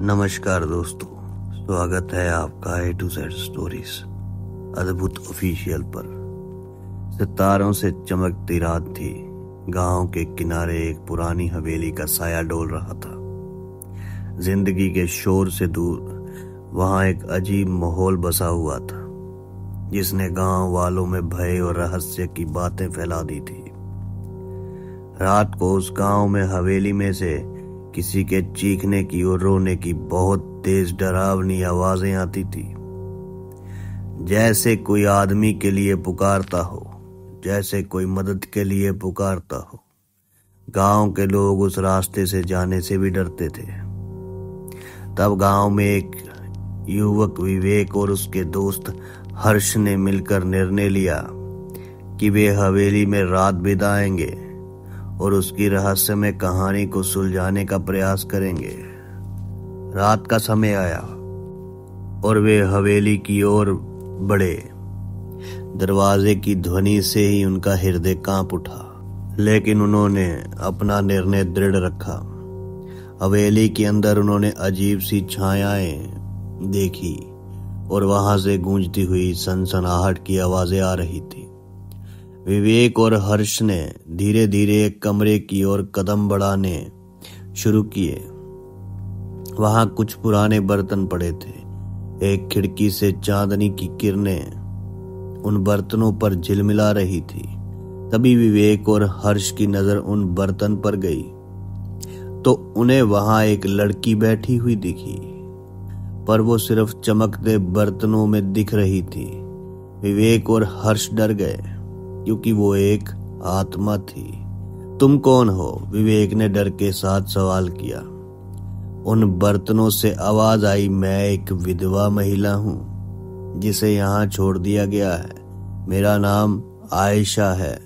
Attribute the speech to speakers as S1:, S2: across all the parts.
S1: नमस्कार दोस्तों, स्वागत है आपका A to Z स्टोरीज अद्भुत ऑफिशियल पर। सितारों से चमकती रात थी। गांव के किनारे एक पुरानी हवेली का साया डोल रहा था। जिंदगी के शोर से दूर वहां एक अजीब माहौल बसा हुआ था, जिसने गांव वालों में भय और रहस्य की बातें फैला दी थी। रात को उस गांव में हवेली में से किसी के चीखने की और रोने की बहुत तेज डरावनी आवाजें आती थी, जैसे कोई आदमी के लिए पुकारता हो, जैसे कोई मदद के लिए पुकारता हो। गांव के लोग उस रास्ते से जाने से भी डरते थे। तब गांव में एक युवक विवेक और उसके दोस्त हर्ष ने मिलकर निर्णय लिया कि वे हवेली में रात बिताएंगे और उसकी रहस्यमय कहानी को सुलझाने का प्रयास करेंगे। रात का समय आया और वे हवेली की ओर बढ़े। दरवाजे की ध्वनि से ही उनका हृदय कांप उठा, लेकिन उन्होंने अपना निर्णय दृढ़ रखा। हवेली के अंदर उन्होंने अजीब सी छायाएं देखी और वहां से गूंजती हुई सनसनाहट की आवाजें आ रही थी। विवेक और हर्ष ने धीरे धीरे एक कमरे की ओर कदम बढ़ाने शुरू किए। वहां कुछ पुराने बर्तन पड़े थे। एक खिड़की से चांदनी की किरणें उन बर्तनों पर झिलमिला रही थी। तभी विवेक और हर्ष की नजर उन बर्तन पर गई तो उन्हें वहां एक लड़की बैठी हुई दिखी, पर वो सिर्फ चमकते बर्तनों में दिख रही थी। विवेक और हर्ष डर गए, क्योंकि वो एक आत्मा थी। तुम कौन हो? विवेक ने डर के साथ सवाल किया। उन बर्तनों से आवाज आई, मैं एक विधवा महिला हूं जिसे यहाँ छोड़ दिया गया है। मेरा नाम आयशा है।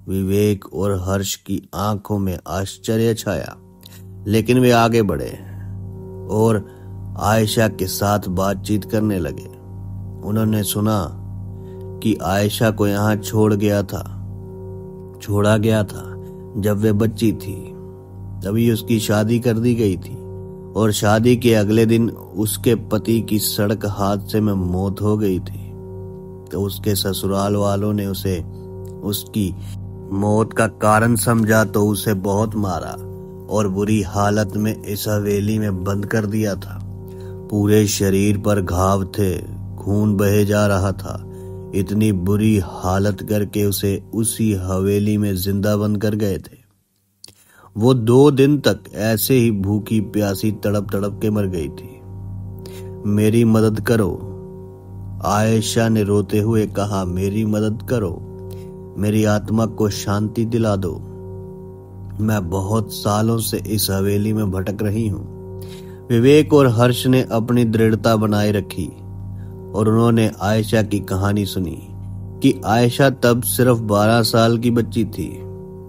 S1: विवेक और हर्ष की आंखों में आश्चर्य छाया, लेकिन वे आगे बढ़े और आयशा के साथ बातचीत करने लगे। उन्होंने सुना कि आयशा को यहाँ छोड़ा गया था जब वे बच्ची थी। तभी उसकी शादी कर दी गई थी और शादी के अगले दिन उसके पति की सड़क हादसे में मौत हो गई थी। तो उसके ससुराल वालों ने उसे उसकी मौत का कारण समझा तो उसे बहुत मारा और बुरी हालत में इस हवेली में बंद कर दिया था। पूरे शरीर पर घाव थे, खून बहे जा रहा था। इतनी बुरी हालत करके उसे उसी हवेली में जिंदा बंद कर गए थे। वो 2 दिन तक ऐसे ही भूखी प्यासी तड़प तड़प के मर गई थी। मेरी मदद करो, आयशा ने रोते हुए कहा। मेरी मदद करो, मेरी आत्मा को शांति दिला दो। मैं बहुत सालों से इस हवेली में भटक रही हूँ। विवेक और हर्ष ने अपनी दृढ़ता बनाए रखी और उन्होंने आयशा की कहानी सुनी कि आयशा तब सिर्फ 12 साल की बच्ची थी।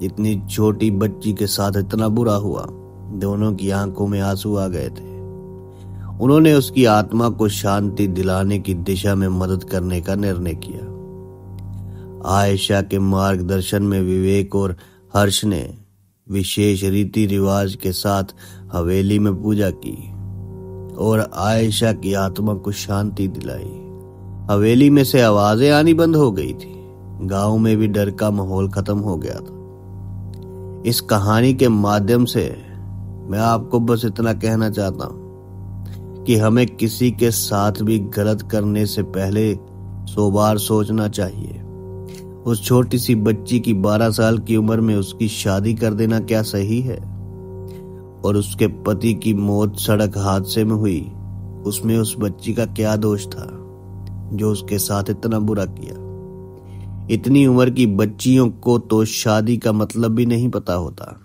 S1: इतनी छोटी बच्ची के साथ इतना बुरा हुआ, दोनों की आंखों में आंसू आ गए थे। उन्होंने उसकी आत्मा को शांति दिलाने की दिशा में मदद करने का निर्णय किया। आयशा के मार्गदर्शन में विवेक और हर्ष ने विशेष रीति रिवाज के साथ हवेली में पूजा की और आयशा की आत्मा को शांति दिलाई। हवेली में से आवाजें आनी बंद हो गई थी। गांव में भी डर का माहौल खत्म हो गया था। इस कहानी के माध्यम से मैं आपको बस इतना कहना चाहता हूं कि हमें किसी के साथ भी गलत करने से पहले 100 बार सोचना चाहिए। उस छोटी सी बच्ची की 12 साल की उम्र में उसकी शादी कर देना क्या सही है? और उसके पति की मौत सड़क हादसे में हुई, उसमें उस बच्ची का क्या दोष था जो उसके साथ इतना बुरा किया? इतनी उम्र की बच्चियों को तो शादी का मतलब भी नहीं पता होता।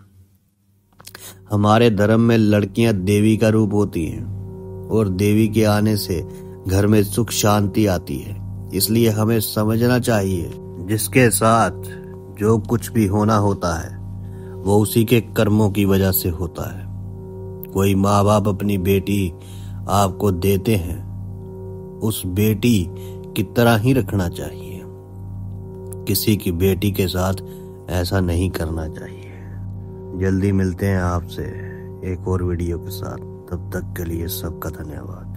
S1: हमारे धर्म में लड़कियां देवी का रूप होती हैं और देवी के आने से घर में सुख शांति आती है। इसलिए हमें समझना चाहिए जिसके साथ जो कुछ भी होना होता है वो उसी के कर्मों की वजह से होता है। कोई माँ बाप अपनी बेटी आपको देते हैं, उस बेटी की तरह ही रखना चाहिए। किसी की बेटी के साथ ऐसा नहीं करना चाहिए। जल्दी मिलते हैं आपसे एक और वीडियो के साथ, तब तक के लिए सबका धन्यवाद।